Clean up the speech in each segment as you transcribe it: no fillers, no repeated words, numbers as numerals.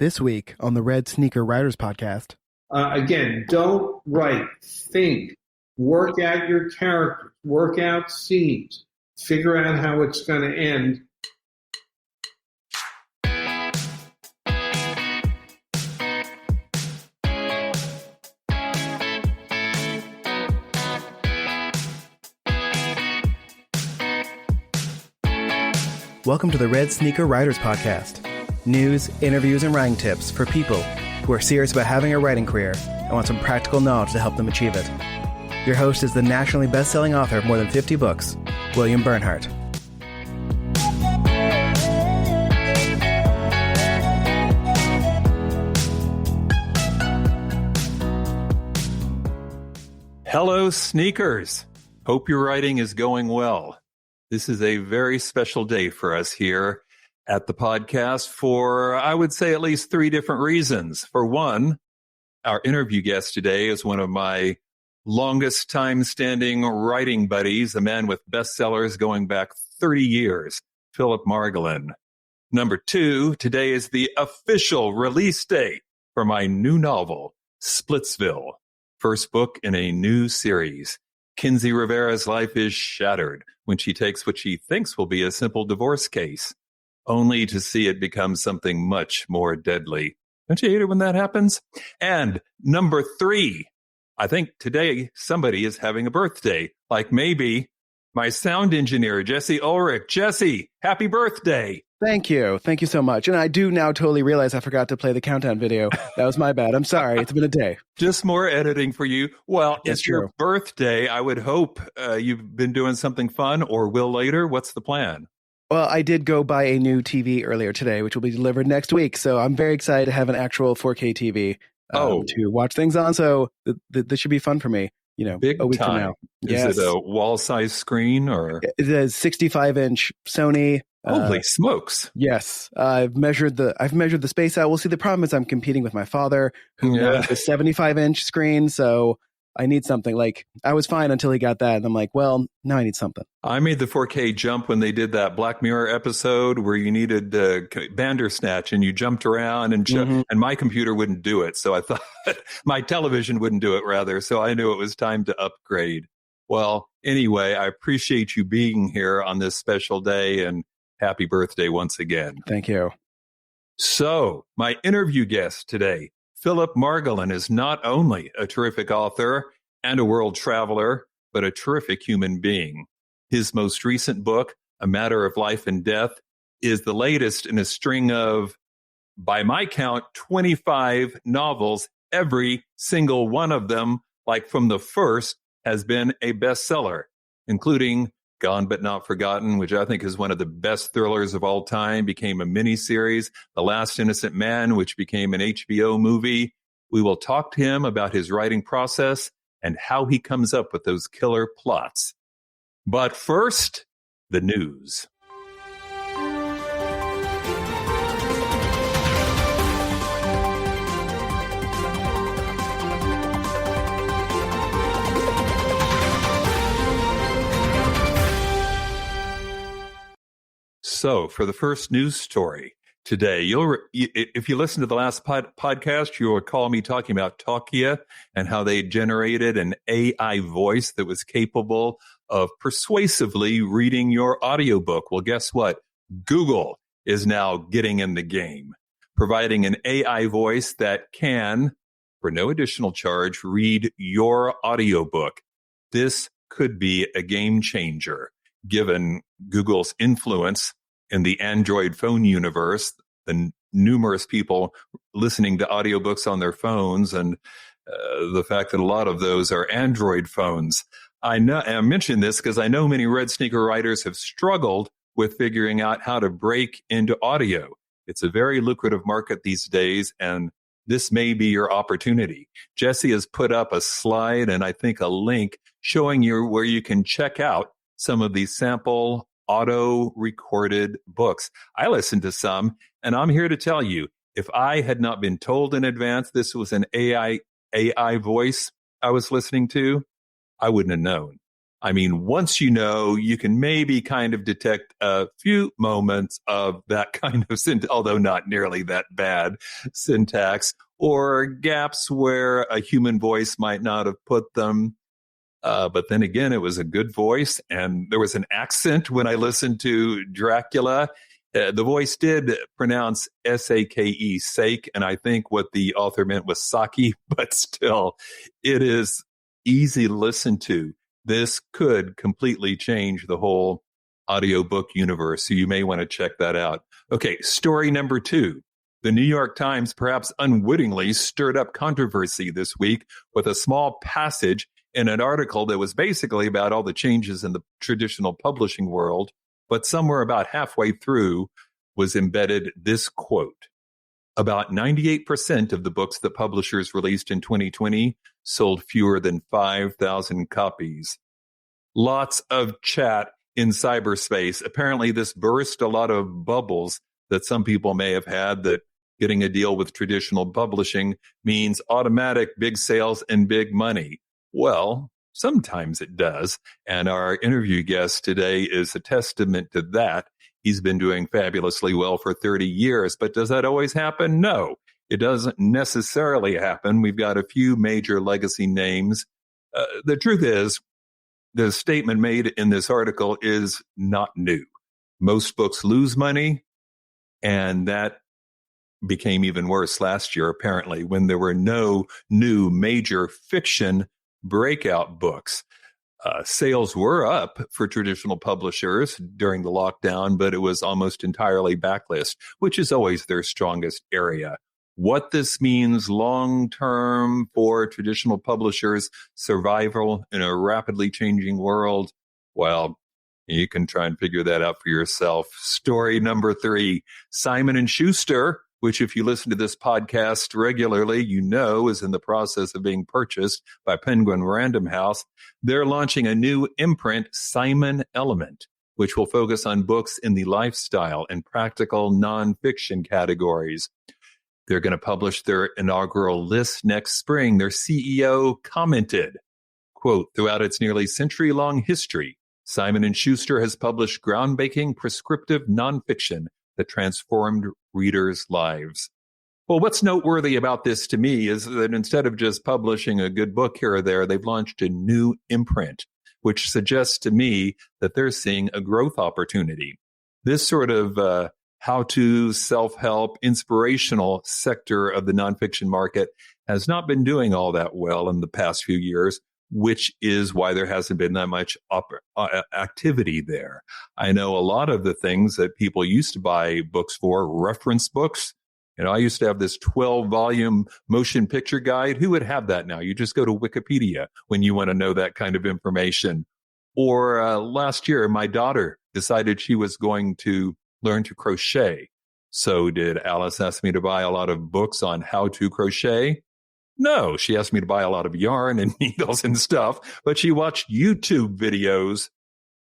This week on the Red Sneaker Writers Podcast. Again, don't write, think, work out your characters, work out scenes, figure out how it's going to end. Welcome to the Red Sneaker Writers Podcast. News, interviews, and writing tips for people who are serious about having a writing career and want some practical knowledge to help them achieve it. Your host is the nationally best-selling author of more than 50 books, William Bernhardt. Hello, sneakers. Hope your writing is going well. This is a very special day for us here at the podcast for, I would say, at least three different reasons. For one, our interview guest today is one of my longest time standing writing buddies, a man with bestsellers going back 30 years, Phillip Margolin. Number two, today is the official release date for my new novel, Splitsville, first book in a new series. Kinsey Rivera's life is shattered when she takes what she thinks will be a simple divorce case, only to see it become something much more deadly. Don't you hate it when that happens? And number three, I think today somebody is having a birthday, like maybe my sound engineer, Jesse Ulrich. Jesse, happy birthday. Thank you. Thank you so much. And I do now totally realize I forgot to play the countdown video. That was my bad. I'm sorry. It's been a day. Just more editing for you. Well, That's it's your true. birthday. I would hope you've been doing something fun or will later. What's the plan? Well, I did go buy a new TV earlier today, which will be delivered next week. So I'm very excited to have an actual 4K TV to watch things on. So this should be fun for me, Big a week time. from now. Is it a wall-size screen or? It's a 65-inch Sony. Holy smokes. Yes. I've measured the space out. We'll see. The problem is I'm competing with my father, who has a 75-inch screen. So I need something. Like, I was fine until he got that. And I'm like, well, now I need something. I made the 4K jump when they did that Black Mirror episode where you needed Bandersnatch and you jumped around and my computer wouldn't do it. So I thought my television wouldn't do it rather. So I knew it was time to upgrade. Well, anyway, I appreciate you being here on this special day and happy birthday once again. Thank you. So my interview guest today, Phillip Margolin, is not only a terrific author and a world traveler, but a terrific human being. His most recent book, A Matter of Life and Death, is the latest in a string of, by my count, 25 novels. Every single one of them, like from the first, has been a bestseller, including Gone But Not Forgotten, which I think is one of the best thrillers of all time, became a miniseries. The Last Innocent Man, which became an HBO movie. We will talk to him about his writing process and how he comes up with those killer plots. But first, the news. So for the first news story today, if you listen to the last podcast, you'll recall me talking about Talkia and how they generated an AI voice that was capable of persuasively reading your audiobook. Well, guess what? Google is now getting in the game, providing an AI voice that can, for no additional charge, read your audiobook. This could be a game changer, given Google's influence in the Android phone universe, the numerous people listening to audiobooks on their phones, and the fact that a lot of those are Android phones. I mention this because I know many Red Sneaker writers have struggled with figuring out how to break into audio. It's a very lucrative market these days, and this may be your opportunity. Jesse has put up a slide and I think a link showing you where you can check out some of these sample auto-recorded books. I listened to some, and I'm here to tell you, if I had not been told in advance this was an AI voice I was listening to, I wouldn't have known. I mean, once you know, you can maybe kind of detect a few moments of that kind of although not nearly that bad syntax, or gaps where a human voice might not have put them. But then again, it was a good voice, and there was an accent when I listened to Dracula. The voice did pronounce S-A-K-E, sake, and I think what the author meant was sake, but still, it is easy to listen to. This could completely change the whole audiobook universe, so you may want to check that out. Okay, story number 2. The New York Times, perhaps unwittingly, stirred up controversy this week with a small passage in an article that was basically about all the changes in the traditional publishing world, but somewhere about halfway through was embedded this quote: "About 98% of the books that publishers released in 2020 sold fewer than 5,000 copies." Lots of chat in cyberspace. Apparently, this burst a lot of bubbles that some people may have had, that getting a deal with traditional publishing means automatic big sales and big money. Well, sometimes it does. And our interview guest today is a testament to that. He's been doing fabulously well for 30 years. But does that always happen? No, it doesn't necessarily happen. We've got a few major legacy names. The truth is, the statement made in this article is not new. Most books lose money, and that became even worse last year, apparently, when there were no new major fiction breakout books. Sales were up for traditional publishers during the lockdown, but it was almost entirely backlist, which is always their strongest area. What this means long-term for traditional publishers' survival in a rapidly changing world, well, you can try and figure that out for yourself. Story number 3, Simon & Schuster, which if you listen to this podcast regularly, you know is in the process of being purchased by Penguin Random House. They're launching a new imprint, Simon Element, which will focus on books in the lifestyle and practical nonfiction categories. They're going to publish their inaugural list next spring. Their CEO commented, quote, "Throughout its nearly century-long history, Simon & Schuster has published groundbreaking prescriptive nonfiction that transformed readers' lives." Well, what's noteworthy about this to me is that instead of just publishing a good book here or there, they've launched a new imprint, which suggests to me that they're seeing a growth opportunity. This sort of how-to, self-help, inspirational sector of the nonfiction market has not been doing all that well in the past few years, which is why there hasn't been that much activity there. I know a lot of the things that people used to buy books for, reference books. You know, I used to have this 12-volume motion picture guide. Who would have that now? You just go to Wikipedia when you want to know that kind of information. Or last year, my daughter decided she was going to learn to crochet. So did Alice ask me to buy a lot of books on how to crochet? No, she asked me to buy a lot of yarn and needles and stuff, but she watched YouTube videos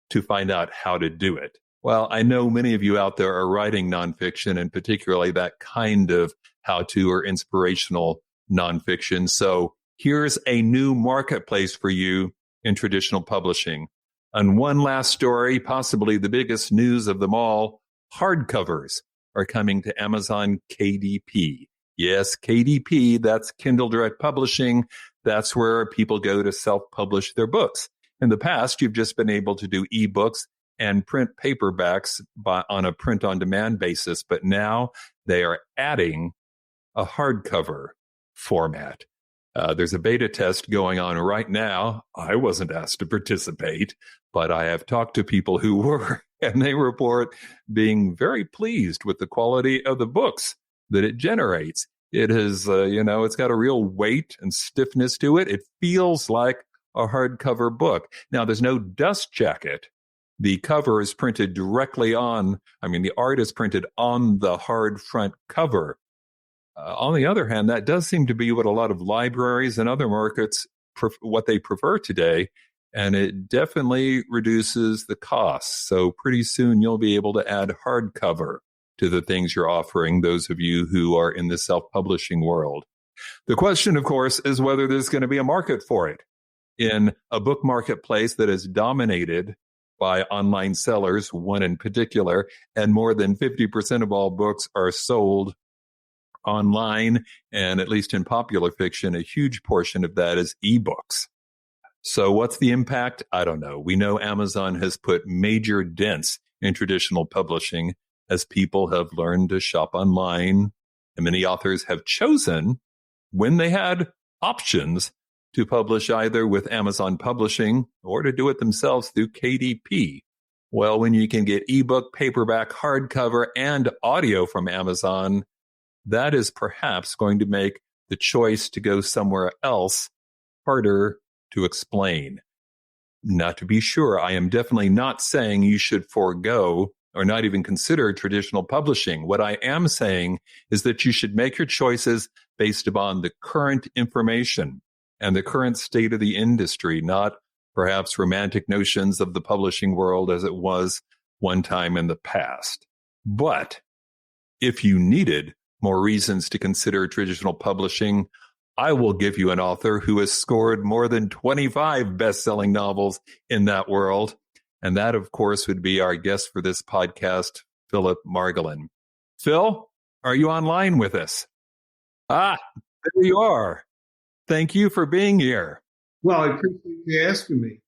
to find out how to do it. Well, I know many of you out there are writing nonfiction, and particularly that kind of how-to or inspirational nonfiction. So here's a new marketplace for you in traditional publishing. And one last story, possibly the biggest news of them all, hardcovers are coming to Amazon KDP. Yes, KDP, that's Kindle Direct Publishing. That's where people go to self-publish their books. In the past, you've just been able to do ebooks and print paperbacks on a print-on-demand basis, but now they are adding a hardcover format. There's a beta test going on right now. I wasn't asked to participate, but I have talked to people who were, and they report being very pleased with the quality of the books that it generates. It is, it's got a real weight and stiffness to it. It feels like a hardcover book. Now, there's no dust jacket. The cover is printed directly the art is printed on the hard front cover. On the other hand, that does seem to be what a lot of libraries and other markets, what they prefer today, and it definitely reduces the cost. So pretty soon you'll be able to add hardcover to the things you're offering, those of you who are in the self-publishing world. The question, of course, is whether there's going to be a market for it. in a book marketplace that is dominated by online sellers, one in particular, and more than 50% of all books are sold online, and at least in popular fiction, a huge portion of that is ebooks. So what's the impact? I don't know. We know Amazon has put major dents in traditional publishing as people have learned to shop online, and many authors have chosen, when they had options, to publish either with Amazon Publishing or to do it themselves through KDP. Well, when you can get ebook, paperback, hardcover, and audio from Amazon, that is perhaps going to make the choice to go somewhere else harder to explain. Now, to be sure, I am definitely not saying you should forego or not even consider traditional publishing. What I am saying is that you should make your choices based upon the current information and the current state of the industry, not perhaps romantic notions of the publishing world as it was one time in the past. But if you needed more reasons to consider traditional publishing, I will give you an author who has scored more than 25 best-selling novels in that world. And that, of course, would be our guest for this podcast, Phillip Margolin. Phil, are you online with us? There you are. Thank you for being here. Well, I appreciate you asking me.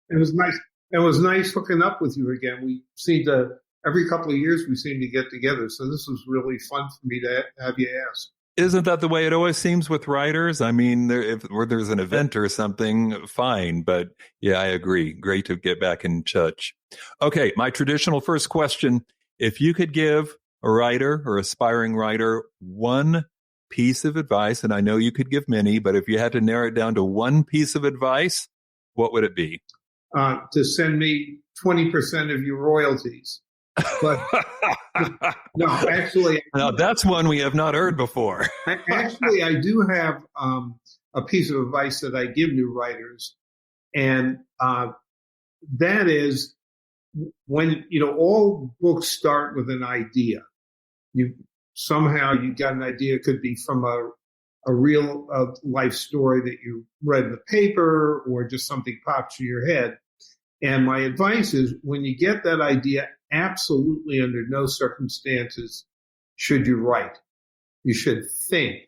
It was nice. It was nice hooking up with you again. We seem to, every couple of years, we seem to get together. So this was really fun for me to have you ask. Isn't that the way it always seems with writers? I mean, if there's an event or something, fine. But yeah, I agree. Great to get back in touch. Okay, my traditional first question. If you could give a writer or aspiring writer one piece of advice, and I know you could give many, but if you had to narrow it down to one piece of advice, what would it be? To send me 20% of your royalties. But no, actually, now that's one we have not heard before. Actually, I do have a piece of advice that I give new writers, and that is when all books start with an idea. You got an idea. It could be from a real life story that you read in the paper, or just something pops in your head. And my advice is, when you get that idea, absolutely under no circumstances should you write. You should think.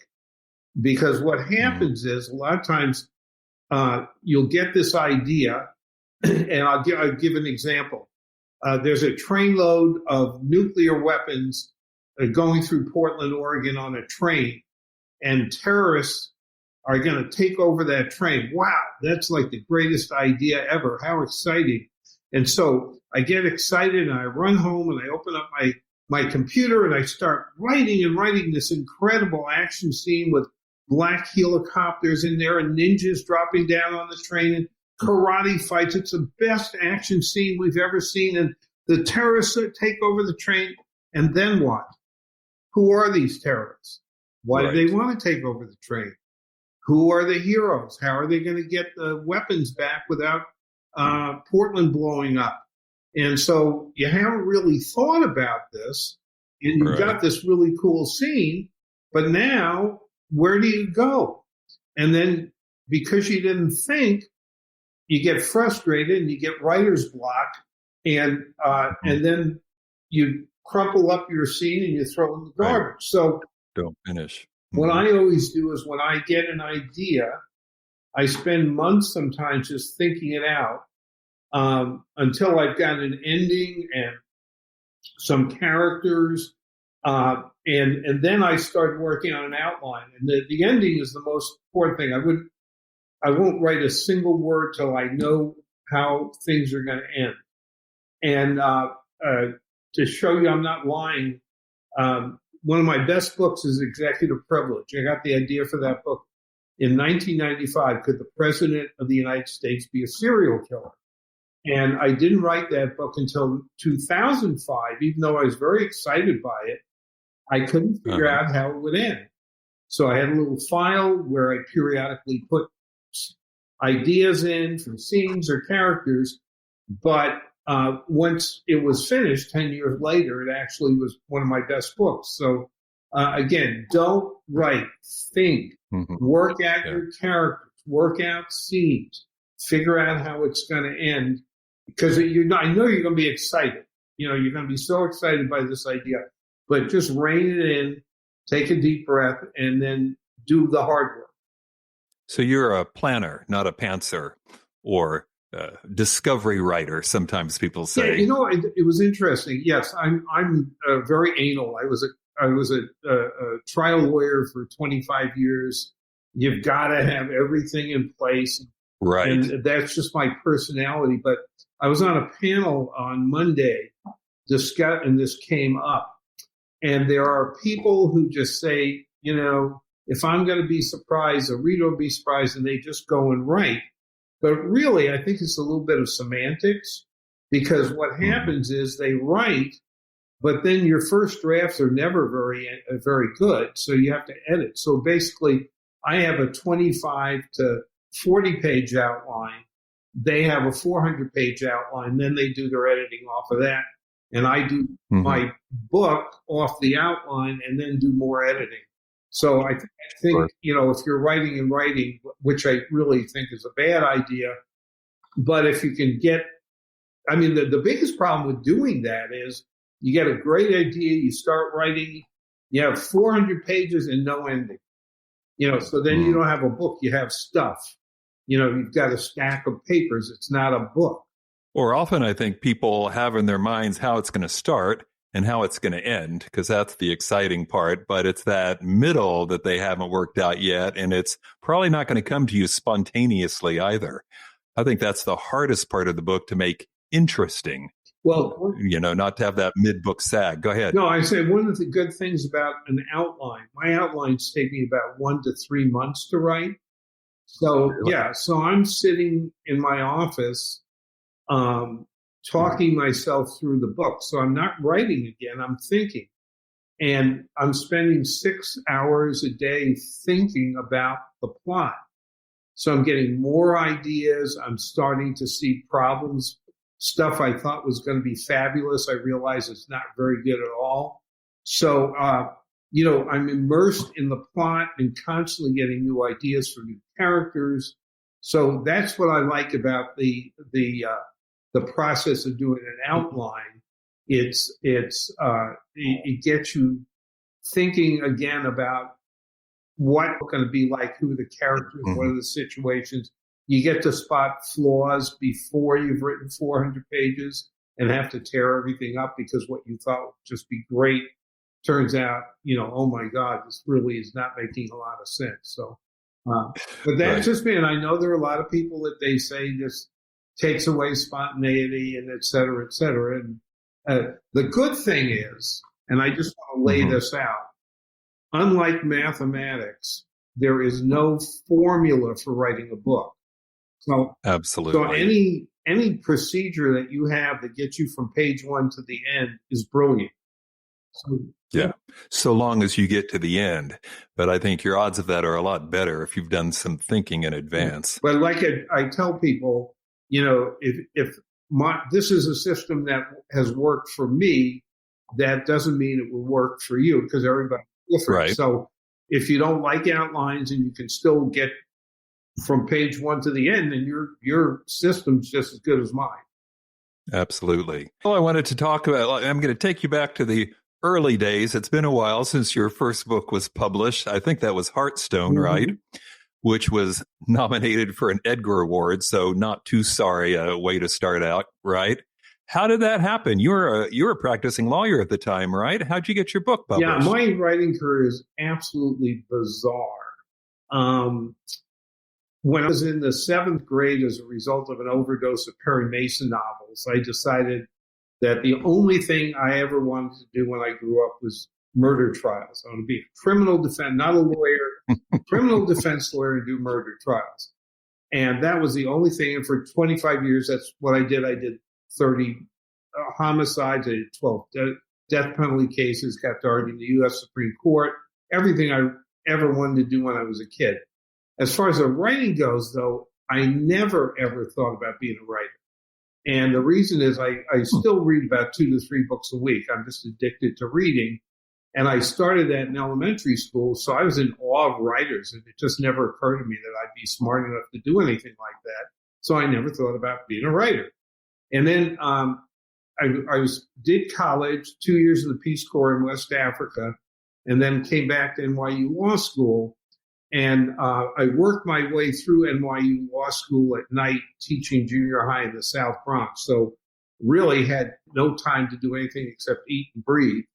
Because what happens is, a lot of times you'll get this idea, and I'll give an example. There's a trainload of nuclear weapons going through Portland, Oregon on a train, and terrorists are going to take over that train. Wow, that's like the greatest idea ever. How exciting. And so I get excited, and I run home, and I open up my computer, and I start writing this incredible action scene with black helicopters in there and ninjas dropping down on the train and karate fights. It's the best action scene we've ever seen. And the terrorists take over the train. And then what? Who are these terrorists? Why do they want to take over the train? Who are the heroes? How are they going to get the weapons back without Portland blowing up? And so you haven't really thought about this, and you've got this really cool scene, but now where do you go? And then because you didn't think, you get frustrated and you get writer's block, and then you crumple up your scene and you throw it in the garbage. So don't finish. What I always do is, when I get an idea, I spend months sometimes just thinking it out until I've got an ending and some characters, and then I start working on an outline. And the ending is the most important thing. I won't write a single word till I know how things are going to end. And to show you I'm not lying, one of my best books is Executive Privilege. I got the idea for that book in 1995. Could the President of the United States be a serial killer? And I didn't write that book until 2005, even though I was very excited by it. I couldn't figure out how it would end. So I had a little file where I periodically put ideas in for scenes or characters, but once it was finished, 10 years later, it actually was one of my best books. So again, don't write, think, work out your characters, work out scenes, figure out how it's going to end, because I know you're going to be excited. You're going to be so excited by this idea, but just rein it in, take a deep breath, and then do the hard work. So you're a planner, not a pantser or discovery writer, sometimes people say. Yeah, it was interesting. Yes, I'm very anal. I was a trial lawyer for 25 years. You've got to have everything in place. Right. And that's just my personality. But I was on a panel on Monday, and this came up. And there are people who just say, if I'm going to be surprised, a reader will be surprised, and they just go and write. But really, I think it's a little bit of semantics, because what happens is they write, but then your first drafts are never very good. So you have to edit. So basically, I have a 25 to 40 page outline. They have a 400 page outline. Then they do their editing off of that. And I do my book off the outline and then do more editing. So I think, if you're writing, which I really think is a bad idea, but if you can the biggest problem with doing that is you get a great idea, you start writing, you have 400 pages and no ending, so then you don't have a book, you have stuff, you've got a stack of papers. It's not a book. Or often I think people have in their minds how it's going to start and how it's going to end, because that's the exciting part. But it's that middle that they haven't worked out yet. And it's probably not going to come to you spontaneously either. I think that's the hardest part of the book to make interesting. Well, not to have that mid-book sag. Go ahead. No, I say one of the good things about an outline, my outlines take me about 1 to 3 months to write. So, so I'm sitting in my office, talking myself through the book. So I'm not writing again, I'm thinking. And I'm spending 6 hours a day thinking about the plot. So I'm getting more ideas. I'm starting to see problems. Stuff I thought was going to be fabulous, I realize it's not very good at all. So, I'm immersed in the plot and constantly getting new ideas for new characters. So that's what I like about the process of doing an outline. It gets you thinking again about what it's going to be like, who are the characters, what are the situations. You get to spot flaws before you've written 400 pages and have to tear everything up because what you thought would just be great turns out, oh my God, this really is not making a lot of sense. So, but that's just me. And I know there are a lot of people that they say this takes away spontaneity and et cetera, et cetera. And the good thing is, and I just want to lay this out, unlike mathematics, there is no formula for writing a book. So, absolutely. So any procedure that you have that gets you from page 1 to the end is brilliant. So long as you get to the end. But I think your odds of that are a lot better if you've done some thinking in advance. But like I tell people, if this is a system that has worked for me, that doesn't mean it will work for you because everybody's different. Right. So if you don't like outlines and you can still get from page 1 to the end, and your system's just as good as mine. Absolutely. Well, I wanted to talk about, I'm going to take you back to the early days. It's been a while since your first book was published. I think that was Heartstone, right? Which was nominated for an Edgar Award. So not too sorry a way to start out, right? How did that happen? You were a practicing lawyer at the time, right? How'd you get your book published? Yeah, my writing career is absolutely bizarre. When I was in the 7th grade, as a result of an overdose of Perry Mason novels, I decided that the only thing I ever wanted to do when I grew up was murder trials. I want to be a criminal defense, not a lawyer, criminal defense lawyer and do murder trials. And that was the only thing. And for 25 years, that's what I did. I did 30 homicides. I did 12 death penalty cases, got to argue in the U.S. Supreme Court, everything I ever wanted to do when I was a kid. As far as the writing goes, though, I never, ever thought about being a writer. And the reason is I still read about 2 to 3 books a week. I'm just addicted to reading. And I started that in elementary school, so I was in awe of writers. And it just never occurred to me that I'd be smart enough to do anything like that. So I never thought about being a writer. And then did college, 2 years in the Peace Corps in West Africa, and then came back to NYU Law School. And I worked my way through NYU Law School at night, teaching junior high in the South Bronx. So really had no time to do anything except eat and breathe.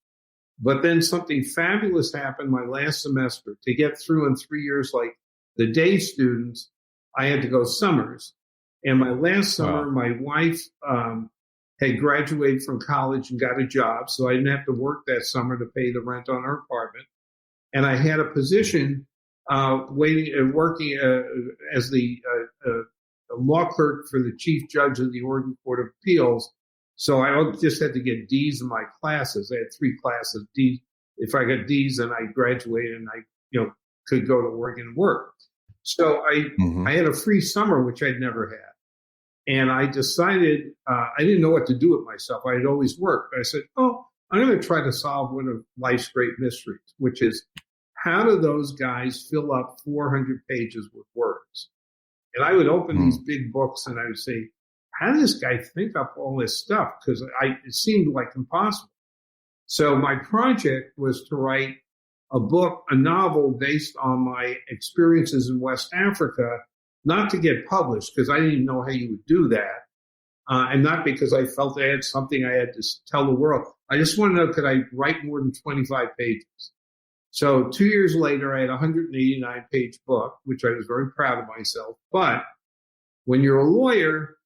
But then something fabulous happened my last semester. To get through in 3 years, like the day students, I had to go summers. And my last summer, my wife had graduated from college and got a job, so I didn't have to work that summer to pay the rent on our apartment. And I had a position working as the law clerk for the chief judge of the Oregon Court of Appeals. So I just had to get D's in my classes. I had 3 classes. D. If I got D's, then I graduated and I, could go to Oregon and work. So I had a free summer, which I'd never had. And I decided, I didn't know what to do with myself. I had always worked. I said, I'm going to try to solve one of life's great mysteries, which is how do those guys fill up 400 pages with words? And I would open these big books and I would say, how does this guy think up all this stuff? Because it seemed like impossible. So my project was to write a novel based on my experiences in West Africa, not to get published, because I didn't even know how you would do that. And not because I felt I had something I had to tell the world. I just want to know, could I write more than 25 pages? So 2 years later, I had a 189-page book, which I was very proud of myself. But when you're a lawyer,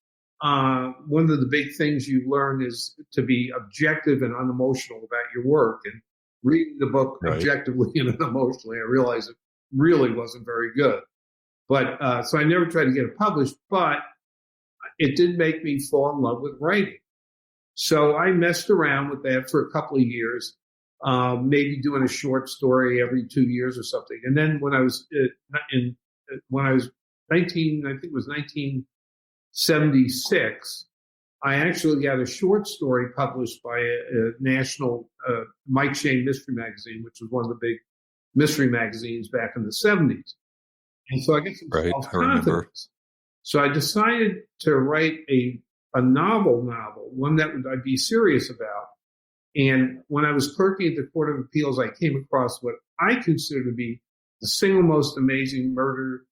one of the big things you learn is to be objective and unemotional about your work. And reading the book objectively and unemotionally, I realized it really wasn't very good. But so I never tried to get it published, but it did make me fall in love with writing. So I messed around with that for a couple of years, maybe doing a short story every 2 years or something. And then when I was 19, I think it was 1976, I actually got a short story published by a national Mike Shane mystery magazine, which was one of the big mystery magazines back in the 70s. And so I got some self-confidence. So I decided to write a novel, one that I'd be serious about. And when I was clerking at the Court of Appeals, I came across what I consider to be the single most amazing murder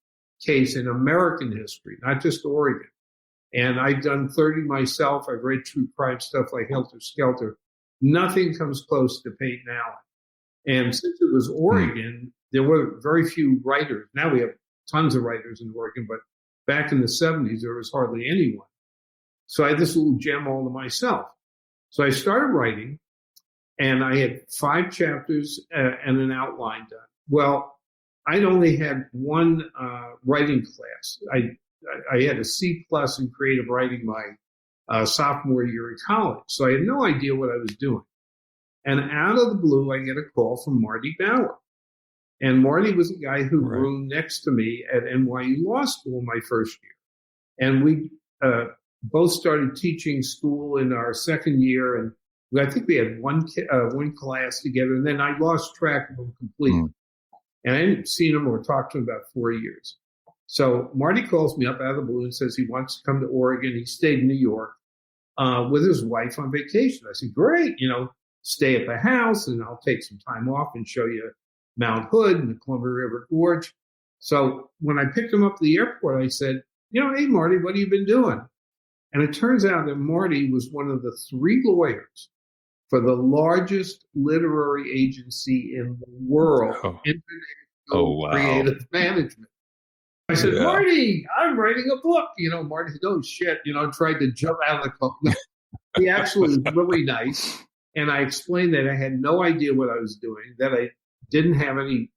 case in American history, not just Oregon. And I've done 30 myself. I've read true crime stuff like Helter Skelter. Nothing comes close to Peyton Allen. And since it was Oregon, there were very few writers. Now we have tons of writers in Oregon, but back in the 70s, there was hardly anyone. So I had this little gem all to myself. So I started writing, and I had 5 chapters and an outline done. Well, I'd only had one writing class. I had a C+ in creative writing my sophomore year in college. So I had no idea what I was doing. And out of the blue, I get a call from Marty Bauer. And Marty was a guy who roomed next to me at NYU Law School my first year. And we both started teaching school in our second year. And I think we had one class together. And then I lost track of them completely. And I hadn't seen him or talked to him about 4 years. So Marty calls me up out of the blue and says he wants to come to Oregon. He stayed in New York with his wife on vacation. I said, great, stay at the house and I'll take some time off and show you Mount Hood and the Columbia River Gorge. So when I picked him up at the airport, I said, hey, Marty, what have you been doing? And it turns out that Marty was one of the 3 lawyers for the largest literary agency in the world, International Creative Management. I said, Marty, I'm writing a book. Marty said, oh, shit, tried to jump out of the car. He actually was really nice. And I explained that I had no idea what I was doing, that I didn't have any,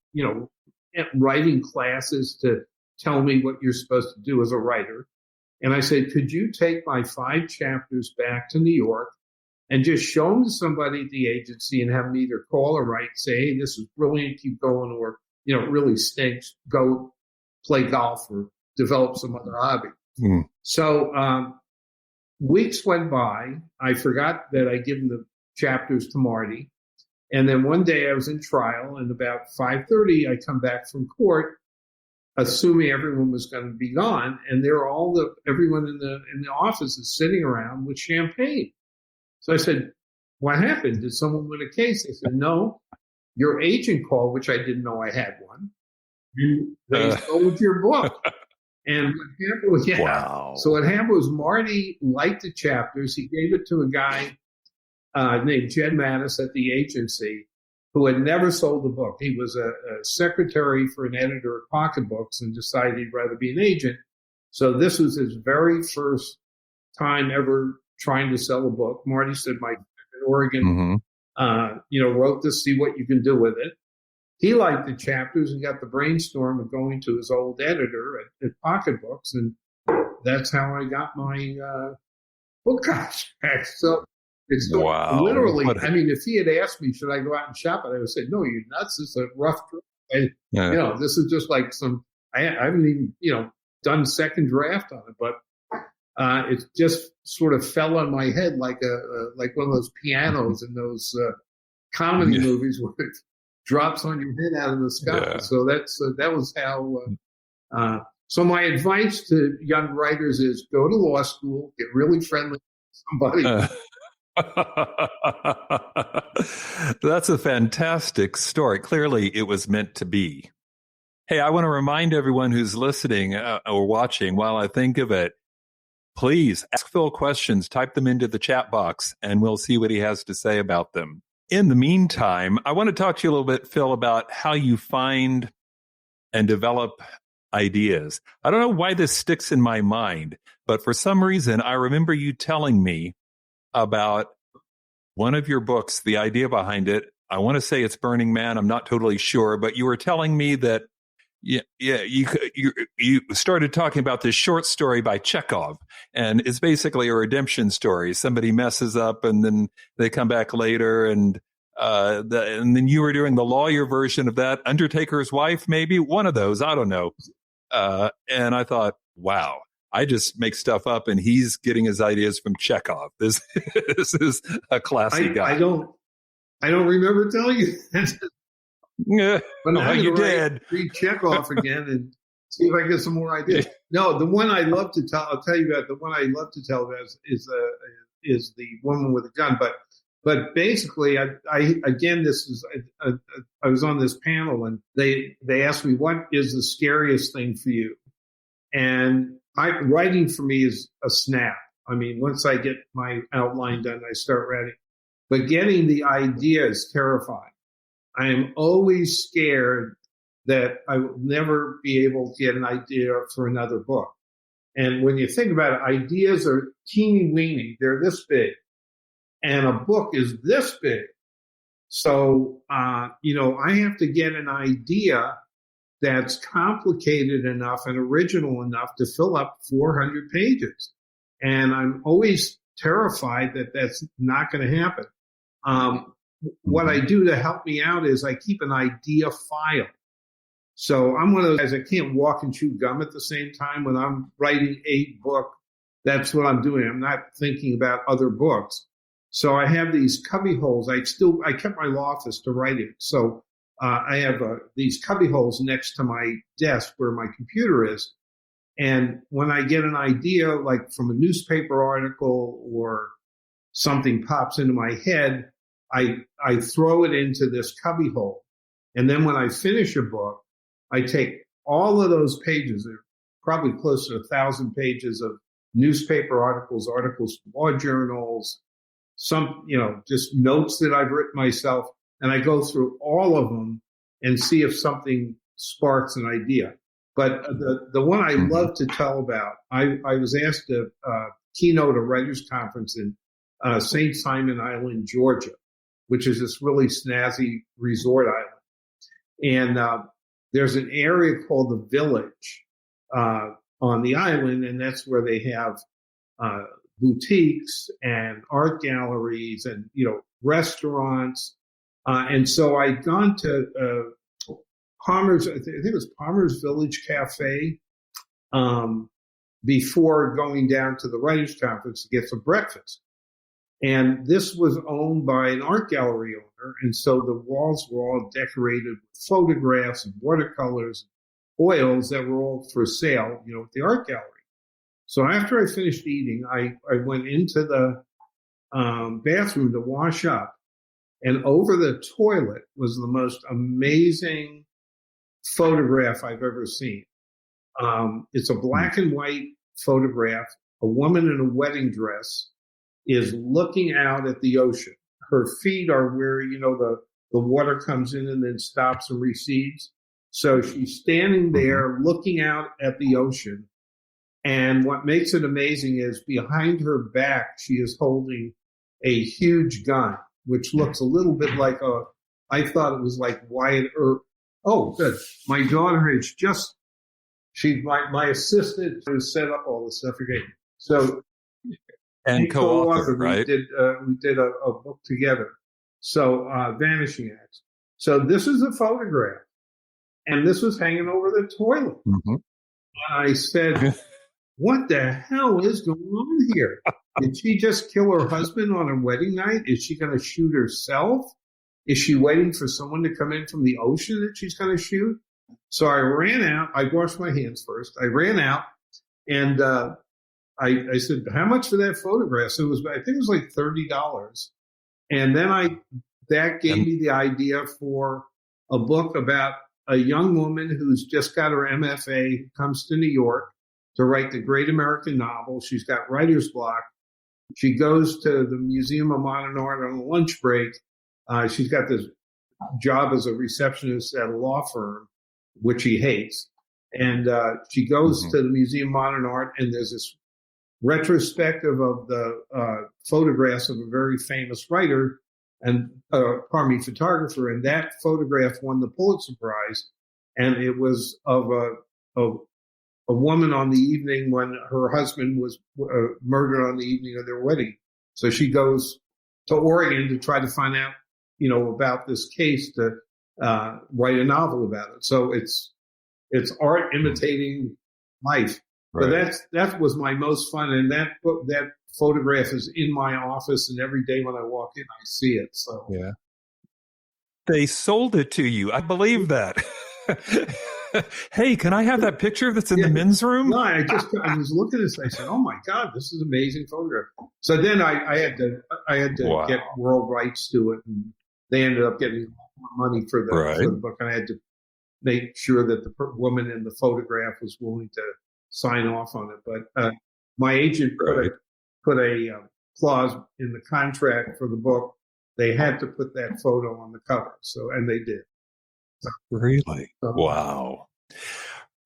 writing classes to tell me what you're supposed to do as a writer. And I said, could you take my 5 chapters back to New York and just show them to somebody at the agency and have them either call or write, say, hey, this is brilliant, keep going, or, it really stinks, go play golf or develop some other hobby. So weeks went by. I forgot that I'd given the chapters to Marty. And then one day I was in trial, and about 5:30, I come back from court, assuming everyone was going to be gone, and everyone in the office is sitting around with champagne. So I said, "What happened? Did someone win a case?" They said, "No, your agent called," which I didn't know I had one. They sold your book. And what happened was, Wow. So what happened was Marty liked the chapters. He gave it to a guy named Jed Mattis at the agency who had never sold a book. He was a secretary for an editor of pocketbooks and decided he'd rather be an agent. So this was his very first time ever trying to sell a book. Marty said, "My friend in Oregon, wrote this, see what you can do with it." He liked the chapters and got the brainstorm of going to his old editor at Pocketbooks, and that's how I got my book contract. So it's literally, I mean, if he had asked me, should I go out and shop it, I would have said, "No, you're nuts. It's a rough trip." This is just like I haven't even, done second draft on it, but it just sort of fell on my head like one of those pianos in those comedy movies where it drops on your head out of the sky. Yeah. So that was how. So my advice to young writers is go to law school, get really friendly with somebody. That's a fantastic story. Clearly, it was meant to be. Hey, I want to remind everyone who's listening or watching, while I think of it, please ask Phil questions, type them into the chat box, and we'll see what he has to say about them. In the meantime, I want to talk to you a little bit, Phil, about how you find and develop ideas. I don't know why this sticks in my mind, but for some reason, I remember you telling me about one of your books, the idea behind it. I want to say it's Burning Man. I'm not totally sure, but you were telling me that you started talking about this short story by Chekhov, and it's basically a redemption story. Somebody messes up, and then they come back later, and then you were doing the lawyer version of that, Undertaker's Wife, maybe one of those. I don't know. And I thought, wow, I just make stuff up, and he's getting his ideas from Chekhov. This is a classy guy. I don't remember telling you that. Yeah, but now you did. Read Chekhov again and see if I get some more ideas. No, the one I love to tell. I'll tell you about the one I love to tell about is the Woman with a Gun. But basically, I was on this panel and they asked me, what is the scariest thing for you? And writing for me is a snap. I mean, once I get my outline done, I start writing. But getting the idea is terrifying. I am always scared that I will never be able to get an idea for another book. And when you think about it, ideas are teeny weeny. They're this big. And a book is this big. So, I have to get an idea that's complicated enough and original enough to fill up 400 pages. And I'm always terrified that that's not going to happen. What I do to help me out is I keep an idea file. So I'm one of those guys that can't walk and chew gum at the same time. When I'm writing a book, that's what I'm doing. I'm not thinking about other books. So I have these cubby holes. I kept my law office to write it. So I have these cubby holes next to my desk where my computer is. And when I get an idea, like from a newspaper article or something pops into my head, I throw it into this cubby hole. And then when I finish a book, I take all of those pages, there are probably close to 1,000 pages of newspaper articles from law journals, some, just notes that I've written myself. And I go through all of them and see if something sparks an idea. But the one I love to tell about, I was asked to keynote a writers' conference in St. Simon Island, Georgia, which is this really snazzy resort island. And there's an area called the Village on the island, and that's where they have boutiques and art galleries and, restaurants. And so I'd gone to Palmer's, I think it was Palmer's Village Cafe before going down to the writers' conference to get some breakfast. And this was owned by an art gallery owner. And so the walls were all decorated with photographs and watercolors, oils that were all for sale, at the art gallery. So after I finished eating, I went into the bathroom to wash up, and over the toilet was the most amazing photograph I've ever seen. It's a black and white photograph. A woman in a wedding dress is looking out at the ocean. Her feet are where, the water comes in and then stops and recedes. So she's standing there looking out at the ocean. And what makes it amazing is behind her back, she is holding a huge gun, which looks a little bit like I thought it was like Wyatt Earp. Oh, good. My daughter has my assistant who set up all this stuff. Okay. So, and co-author, right? We did a book together. So, Vanishing Acts. So this is a photograph, and this was hanging over the toilet. And I said, what the hell is going on here? Did she just kill her husband on her wedding night? Is she going to shoot herself? Is she waiting for someone to come in from the ocean that she's going to shoot? So I ran out. I washed my hands first. I ran out, and I said, how much for that photograph? So I think it was like $30. And then that gave me the idea for a book about a young woman who's just got her MFA, who comes to New York to write the great American novel. She's got writer's block. She goes to the Museum of Modern Art on a lunch break. She's got this job as a receptionist at a law firm, which she hates. And she goes to the Museum of Modern Art, and there's this retrospective of the photographs of a very famous writer and photographer. And that photograph won the Pulitzer Prize. And it was of a woman on the evening when her husband was murdered on the evening of their wedding. So she goes to Oregon to try to find out, about this case to write a novel about it. So it's art imitating life. Right. But that was my most fun. And that photograph is in my office, and every day when I walk in, I see it. So yeah, they sold it to you. I believe that. Hey, can I have that picture that's in the men's room? No, I was looking at this. I said, "Oh my God, this is an amazing photograph." So then I had to get world rights to it, and they ended up getting more money for the book. And I had to make sure that the woman in the photograph was willing to sign off on it. But my agent put a clause in the contract for the book. They had to put that photo on the cover. So, and they did. Really? Wow.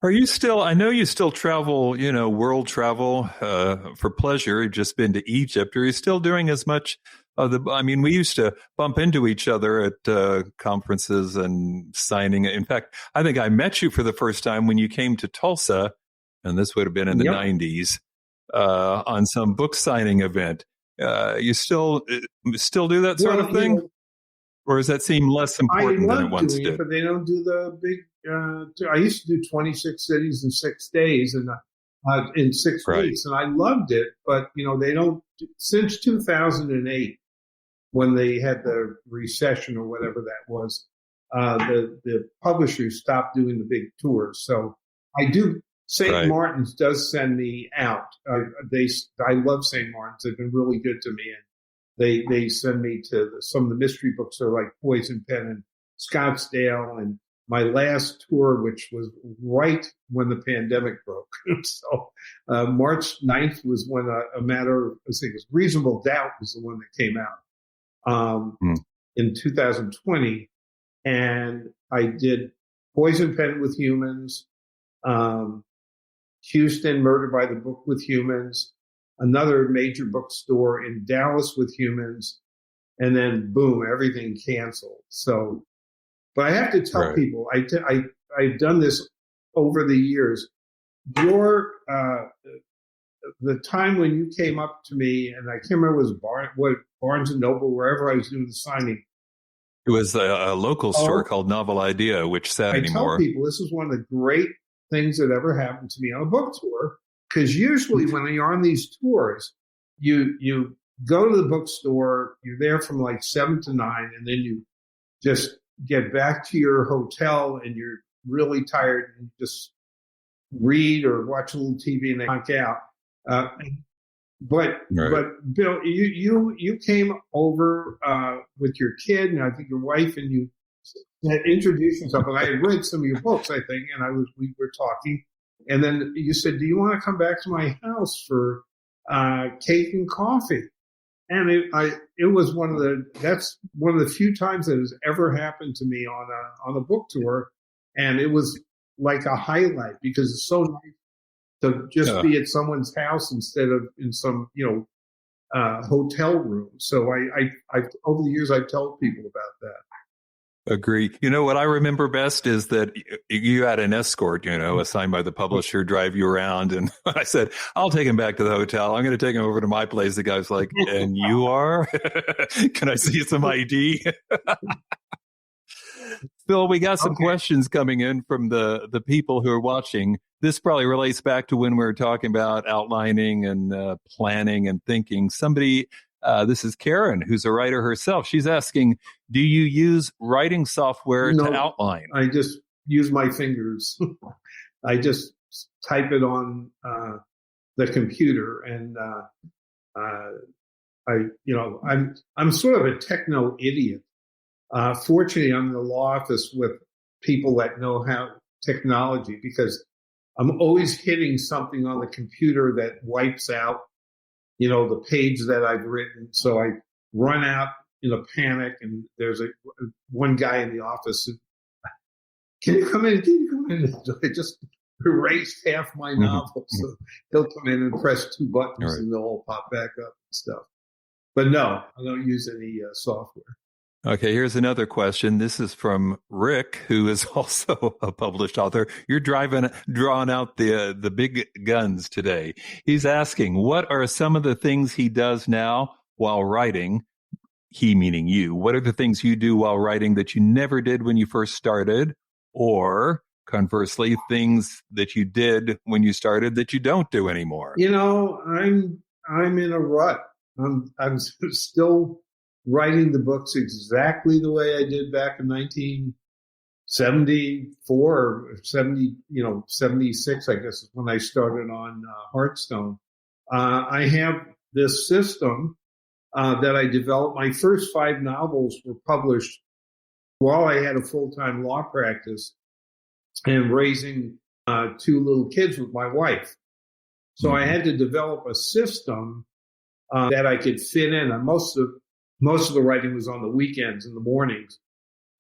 Are you still, I know you still travel, world travel for pleasure. You've just been to Egypt. Are you still doing as much of we used to bump into each other at conferences and signing. In fact, I think I met you for the first time when you came to Tulsa, and this would have been in the 90s, on some book signing event. You still do that sort of thing? Or does that seem less important than it once did? But they don't do the big. I used to do 26 cities in 6 days and in 6 weeks, and I loved it. But they don't. Since 2008, when they had the recession or whatever that was, the publishers stopped doing the big tours. So I do. St. Martin's does send me out. I love St. Martin's. They've been really good to me, and they send me to some of the mystery books are like Poison Pen and Scottsdale. And my last tour, which was right when the pandemic broke. So March 9th was when a matter of, I think it was Reasonable Doubt was the one that came out in 2020. And I did Poison Pen with Humans, Houston, Murder by the Book with Humans, another major bookstore in Dallas with Humans, and then boom, everything canceled. So, but I have to tell people, I've done this over the years. The time when you came up to me, and I can't remember it was Barnes and Noble, wherever I was doing the signing. It was a local store called Novel Idea, which sat anymore. I tell people this is one of the great things that ever happened to me on a book tour, because usually when you're on these tours, you go to the bookstore, you're there from like 7 to 9, and then you just get back to your hotel and you're really tired and just read or watch a little TV and they knock out. But Bill, you came over with your kid and I think your wife, and you had introduced yourself. And I had read some of your books, I think, and we were talking, and then you said, "Do you want to come back to my house for cake and coffee?" And it was that's one of the few times that has ever happened to me on a book tour, and it was like a highlight because it's so nice to just be at someone's house instead of in some hotel room. So I over the years I've told people about that. Agree. What I remember best is that you had an escort, assigned by the publisher, drive you around. And I said, I'll take him back to the hotel. I'm going to take him over to my place. The guy was like, and you are? Can I see some ID? Phil, we got some questions coming in from the people who are watching. This probably relates back to when we were talking about outlining and planning and thinking. Somebody, this is Karen, who's a writer herself. She's asking, do you use writing software to outline? I just use my fingers. I just type it on the computer, and I'm sort of a techno idiot. Fortunately, I'm in the law office with people that know how technology, because I'm always hitting something on the computer that wipes out, the page that I've written. So I run out in a panic, and there's one guy in the office. Can you come in? I just erased half my novel. So he'll come in and press 2 buttons and they'll all pop back up and stuff. But no, I don't use any software. Okay, here's another question. This is from Rick, who is also a published author. You're drawing out the big guns today. He's asking, what are some of the things he does now while writing? He meaning you. What are the things you do while writing that you never did when you first started? Or conversely, things that you did when you started that you don't do anymore? I'm in a rut. I'm still writing the books exactly the way I did back in 1974 or 76, I guess is when I started on Hearthstone. I have this system that I developed. My first 5 novels were published while I had a full-time law practice and raising 2 little kids with my wife. So I had to develop a system that I could fit in. And most of the writing was on the weekends and the mornings.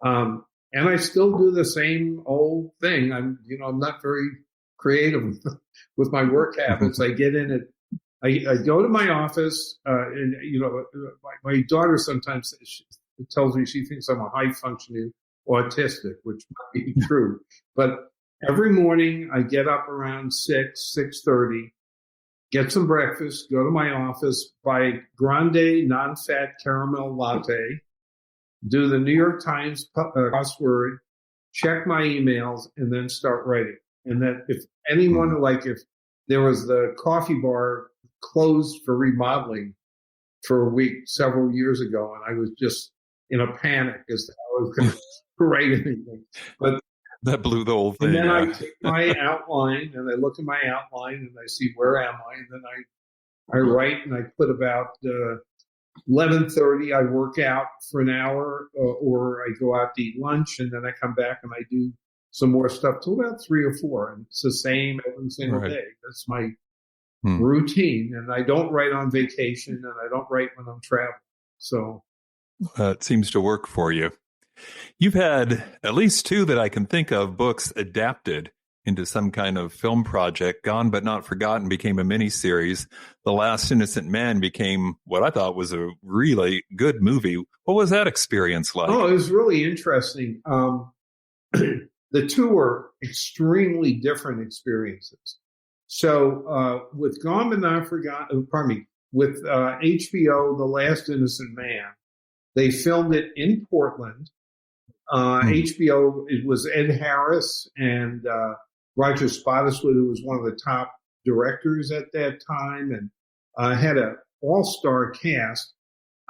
And I still do the same old thing. I'm not very creative with my work habits. I get in it. I go to my office, and my daughter sometimes tells me she thinks I'm a high functioning autistic, which might be true. But every morning I get up around 6:30. Get some breakfast, go to my office, buy grande non-fat caramel latte, do the New York Times crossword, check my emails, and then start writing. And that if anyone, if there was the coffee bar closed for remodeling for a week several years ago, and I was just in a panic as to how I was going to write anything. But that blew the whole thing. And then I take my outline and I look at my outline and I see where am I, and then I write, and I put about 11:30. I work out for an hour, or I go out to eat lunch, and then I come back and I do some more stuff till about 3 or 4. And it's the same every single day. That's my routine. And I don't write on vacation, and I don't write when I'm traveling. So it seems to work for you. You've had at least 2 that I can think of books adapted into some kind of film project. Gone But Not Forgotten became a miniseries. The Last Innocent Man became what I thought was a really good movie. What was that experience like? Oh, it was really interesting. The 2 were extremely different experiences. So with Gone But Not Forgotten, with HBO, The Last Innocent Man, they filmed it in Portland. HBO, it was Ed Harris and Roger Spottiswoode, who was one of the top directors at that time, and had an all-star cast.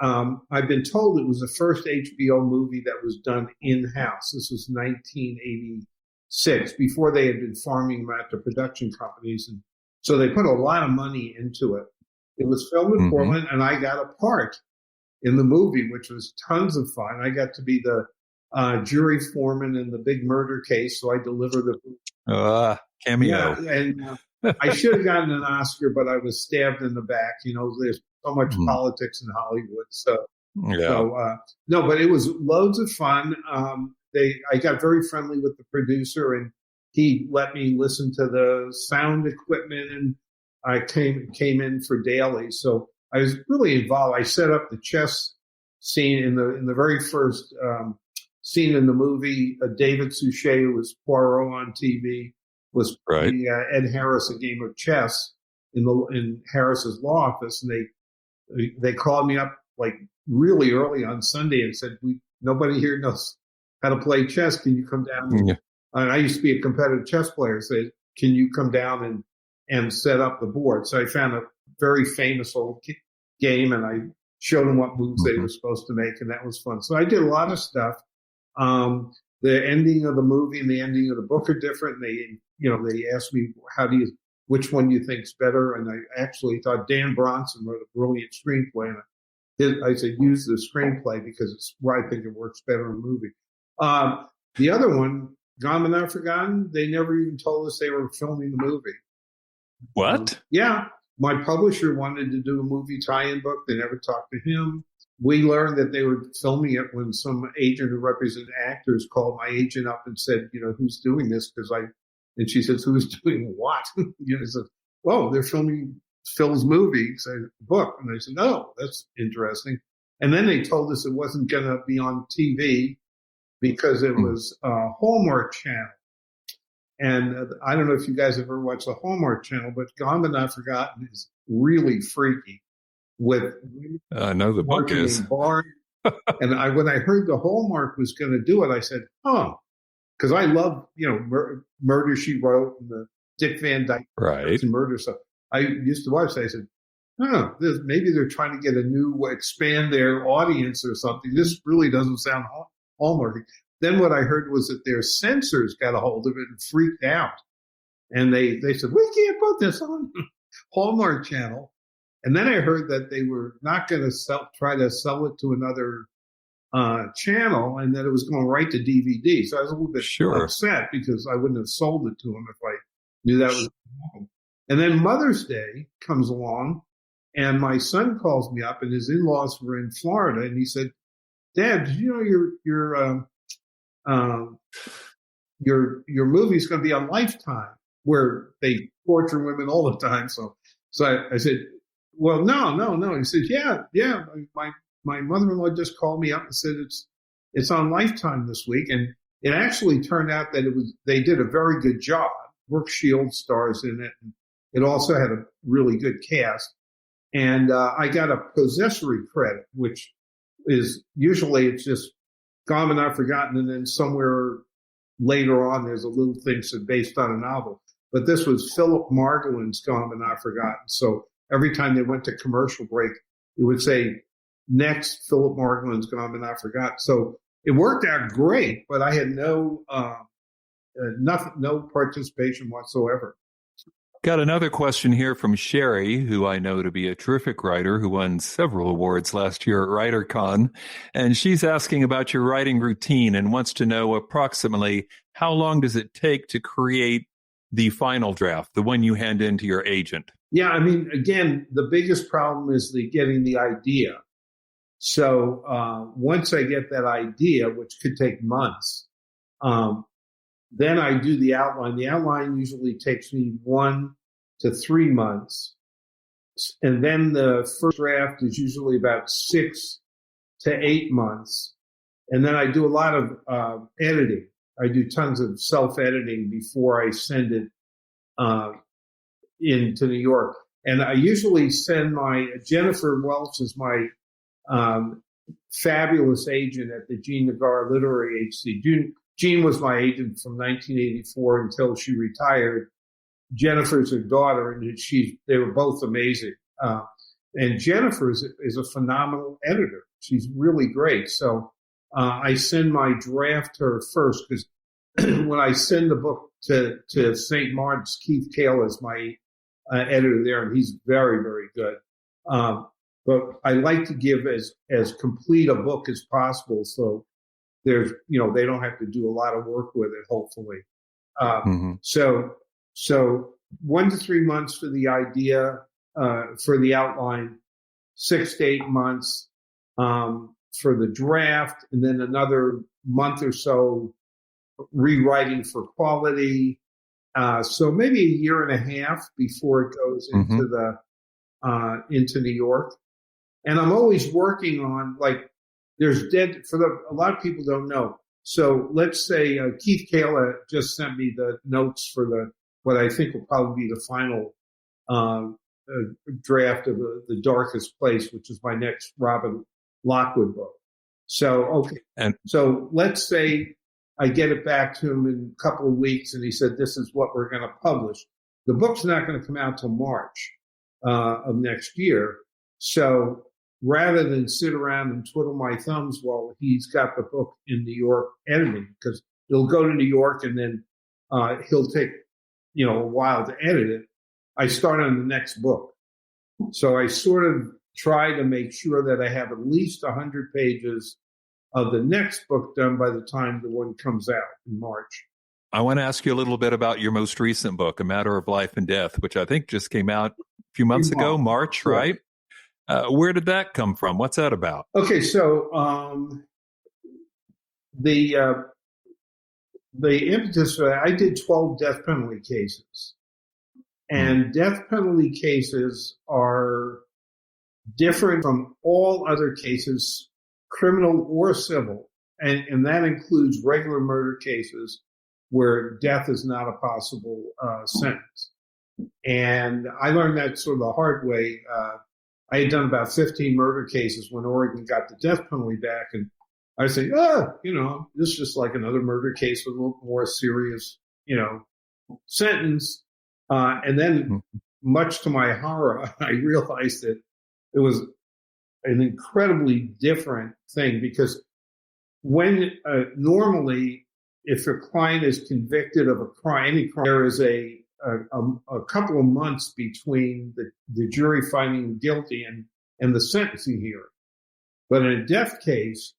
I've been told it was the first HBO movie that was done in-house. This was 1986 6 before they had been farming them out to production companies. And so they put a lot of money into it. It was filmed in Portland, and I got a part in the movie, which was tons of fun. I got to be the jury foreman in the big murder case, so I delivered the cameo. Yeah, and I should have gotten an Oscar, but I was stabbed in the back. There's so much politics in Hollywood, so no, but it was loads of fun. I got very friendly with the producer, and he let me listen to the sound equipment, and I came in for daily. So I was really involved. I set up the chess scene in the very first scene in the movie. David Suchet, who was Poirot on TV, was playing Ed Harris a game of chess in Harris's law office, and they called me up like really early on Sunday and said, nobody here knows how to play chess. Can you come down? And I used to be a competitive chess player. Say, can you come down and set up the board? So I found a very famous old game, and I showed them what moves they were supposed to make, and that was fun. So I did a lot of stuff. The ending of the movie and the ending of the book are different. They asked me, which one do you think's better? And I actually thought Dan Bronson wrote a brilliant screenplay. And I said, use the screenplay because it's where I think it works better in a movie. The other one, Gone But Not Forgotten, they never even told us they were filming the movie. What? Yeah. My publisher wanted to do a movie tie-in book. They never talked to him. We learned that they were filming it when some agent who represented actors called my agent up and said, who's doing this? And she says, who's doing what? I said, they're filming Phil's movie, book. And I said, oh, that's interesting. And then they told us it wasn't going to be on TV because it was a Hallmark Channel. And I don't know if you guys have ever watched the Hallmark Channel, but Gone But Not Forgotten is really freaky. I know the book is. And when I heard the Hallmark was going to do it, I said, because I love, Murder, She Wrote and the Dick Van Dyke and murder stuff. I used to watch that. I said, maybe they're trying to get expand their audience or something. This really doesn't sound Hallmark. Then what I heard was that their censors got a hold of it and freaked out. And they said, we can't put this on Hallmark Channel. And then I heard that they were not going to try to sell it to another channel, and that it was going right to DVD. So I was a little bit upset because I wouldn't have sold it to them if I knew that was going to happen. And then Mother's Day comes along, and my son calls me up, and his in-laws were in Florida, and he said, Dad, did you know your movie's going to be on Lifetime, where they torture women all the time? So I said, well, no. He said, yeah. My mother-in-law just called me up and said it's on Lifetime this week, and it actually turned out that they did a very good job. Brooke Shields stars in it, and it also had a really good cast. And I got a possessory credit, which is usually it's just Gone But Not Forgotten, and then somewhere later on there's a little thing said based on a novel. But this was Phillip Margolin's Gone But Not Forgotten. So every time they went to commercial break, it would say, next, Phillip Margolin's Gone But Not Forgotten. So it worked out great, but I had no participation whatsoever. Got another question here from Sherry, who I know to be a terrific writer who won several awards last year at WriterCon. And she's asking about your writing routine and wants to know approximately how long does it take to create the final draft, the one you hand in to your agent? Yeah, I mean, again, the biggest problem is getting the idea. So once I get that idea, which could take months, then I do the outline. The outline usually takes me 1 to 3 months. And then the first draft is usually about 6 to 8 months. And then I do a lot of editing. I do tons of self-editing before I send it into New York. And I usually send Jennifer Welch is my fabulous agent at the Jean Nagar Literary Agency. Jean was my agent from 1984 until she retired. Jennifer's her daughter, and they were both amazing. And Jennifer is a phenomenal editor. She's really great. So I send my draft to her first because when I send the book to St. Martin's, Keith Kale is my editor there, and he's very, very good. But I like to give as complete a book as possible, so there's, they don't have to do a lot of work with it, hopefully. So 1 to 3 months for the idea, for the outline, 6 to 8 months for the draft, and then another month or so rewriting for quality. So maybe a year and a half before it goes into New York. And I'm always working on, like, a lot of people don't know. So let's say Keith Kala just sent me the notes for what I think will probably be the final draft of The Darkest Place, which is my next Robin Lockwood book. So, okay. So let's say I get it back to him in a couple of weeks, and he said, this is what we're going to publish. The book's not going to come out till March of next year. So rather than sit around and twiddle my thumbs while he's got the book in New York editing, because it'll go to New York and then he'll take, a while to edit it, I start on the next book. So I sort of try to make sure that I have at least 100 pages of the next book done by the time the one comes out in March. I want to ask you a little bit about your most recent book, A Matter of Life and Death, which I think just came out a few months ago, March, right? Where did that come from? What's that about? Okay, so the impetus for that, I did 12 death penalty cases. And death penalty cases are different from all other cases, criminal or civil. And that includes regular murder cases where death is not a possible sentence. And I learned that sort of the hard way. I had done about 15 murder cases when Oregon got the death penalty back. And I was saying, this is just like another murder case with a little more serious, sentence. And then, much to my horror, I realized that it was an incredibly different thing, because when normally, if a client is convicted of a crime, any crime, there is a couple of months between the jury finding him guilty and the sentencing hearing. But in a death case,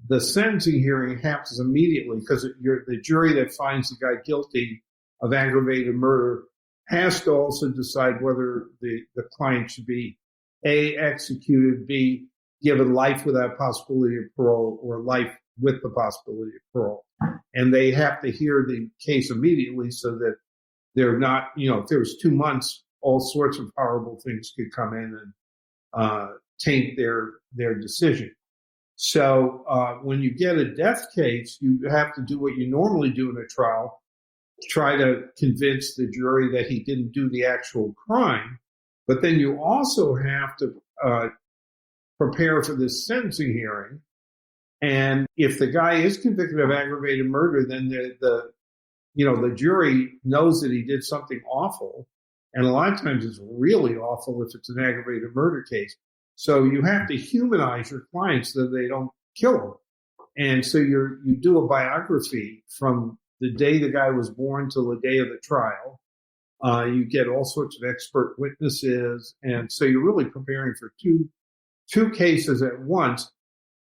the sentencing hearing happens immediately, because the jury that finds the guy guilty of aggravated murder has to also decide whether the client should be A, executed, B, given life without possibility of parole, or life with the possibility of parole. And they have to hear the case immediately, so that they're not, if there was 2 months, all sorts of horrible things could come in and taint their decision. So when you get a death case, you have to do what you normally do in a trial, try to convince the jury that he didn't do the actual crime. But then you also have to prepare for this sentencing hearing. And if the guy is convicted of aggravated murder, then the jury knows that he did something awful. And a lot of times it's really awful if it's an aggravated murder case. So you have to humanize your clients so that they don't kill them. And so you do a biography from the day the guy was born till the day of the trial. You get all sorts of expert witnesses. And so you're really preparing for two cases at once.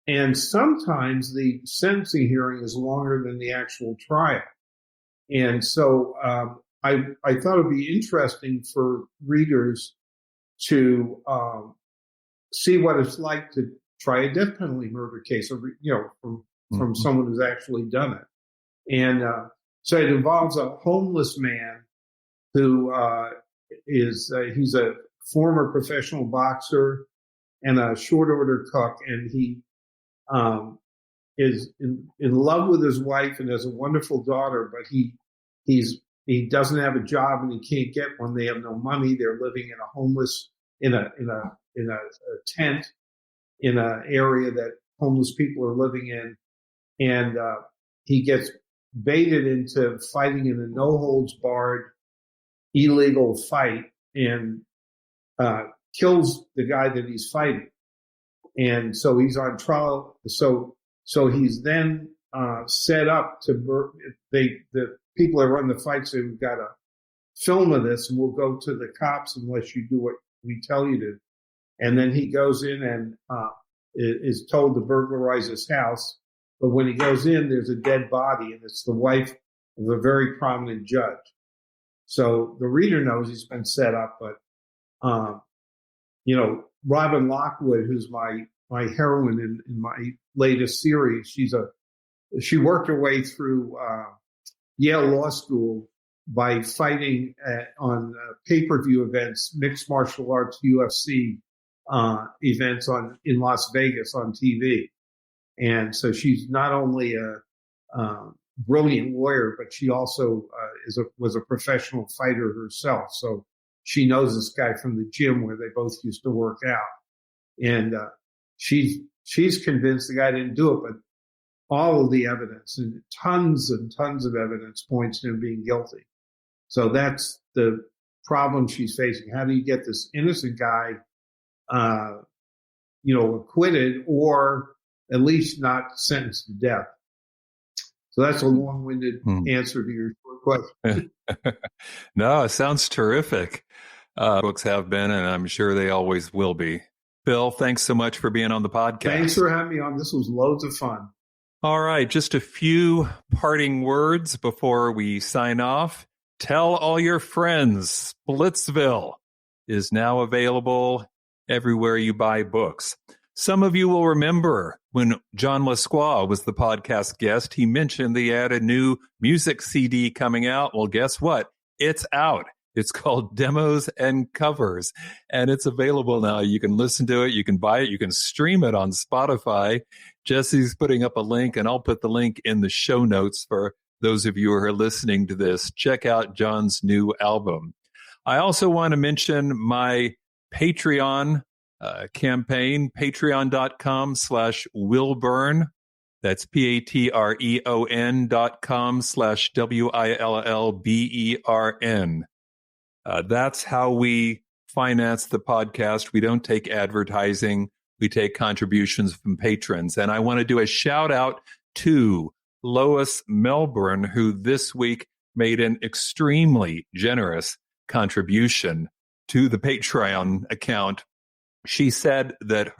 And sometimes the sentencing hearing is longer than the actual trial. And so I thought it'd be interesting for readers to see what it's like to try a death penalty murder case, from someone who's actually done it. And so it involves a homeless man who he's a former professional boxer and a short order cook, and he is in love with his wife and has a wonderful daughter, but he doesn't have a job and he can't get one. They have no money. They're living in a tent in an area that homeless people are living in, and he gets baited into fighting in a no-holds-barred illegal fight and kills the guy that he's fighting. And so he's on trial. So he's then set up to the people that run the fight say, we've got a film of this and we'll go to the cops unless you do what we tell you to. And then he goes in and is told to burglarize his house. But when he goes in, there's a dead body, and it's the wife of a very prominent judge. So the reader knows he's been set up. But, Robin Lockwood, who's my heroine in my latest series, she worked her way through Yale Law School by fighting on pay-per-view events, mixed martial arts, UFC events in Las Vegas on TV. And so she's not only a brilliant lawyer, but she also was a professional fighter herself. So she knows this guy from the gym where they both used to work out. And she's convinced the guy didn't do it, but all of the evidence and tons of evidence points to him being guilty. So that's the problem she's facing. How do you get this innocent guy, acquitted or at least not sentenced to death? So that's a long-winded answer to your question. No, it sounds terrific. Books have been, and I'm sure they always will be. Phil, thanks so much for being on the podcast. Thanks for having me on. This was loads of fun. All right, just a few parting words before we sign off. Tell all your friends. Splitsville is now available everywhere you buy books. Some of you will remember when John Lasqua was the podcast guest, he mentioned they had a new music CD coming out. Well, guess what? It's out. It's called Demos and Covers, and it's available now. You can listen to it. You can buy it. You can stream it on Spotify. Jesse's putting up a link, and I'll put the link in the show notes for those of you who are listening to this. Check out John's new album. I also want to mention my Patreon campaign, patreon.com/willbern. That's patreon.com/WILLBERN. That's how we finance the podcast. We don't take advertising. We take contributions from patrons. And I want to do a shout out to Lois Melbourne, who this week made an extremely generous contribution to the Patreon account. She said that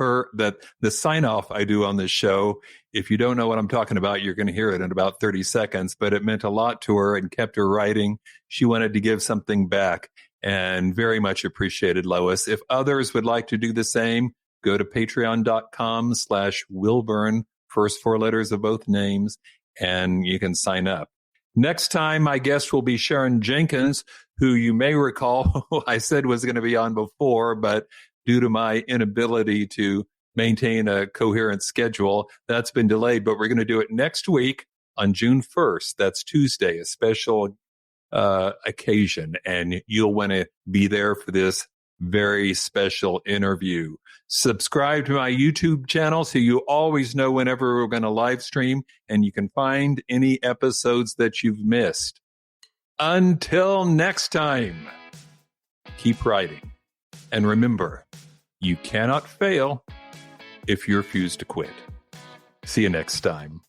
the sign off I do on this show, if you don't know what I'm talking about, you're going to hear it in about 30 seconds, but it meant a lot to her and kept her writing. She wanted to give something back and very much appreciated Lois. If others would like to do the same, go to patreon.com/willbern, first four letters of both names, and you can sign up. Next time, my guest will be Sharon Jenkins, who you may recall I said was going to be on before, but due to my inability to maintain a coherent schedule, that's been delayed. But we're going to do it next week on June 1st. That's Tuesday, a special occasion, and you'll want to be there for this very special interview. Subscribe to my YouTube channel so you always know whenever we're going to live stream, and you can find any episodes that you've missed. Until next time, keep writing. And remember, you cannot fail if you refuse to quit. See you next time.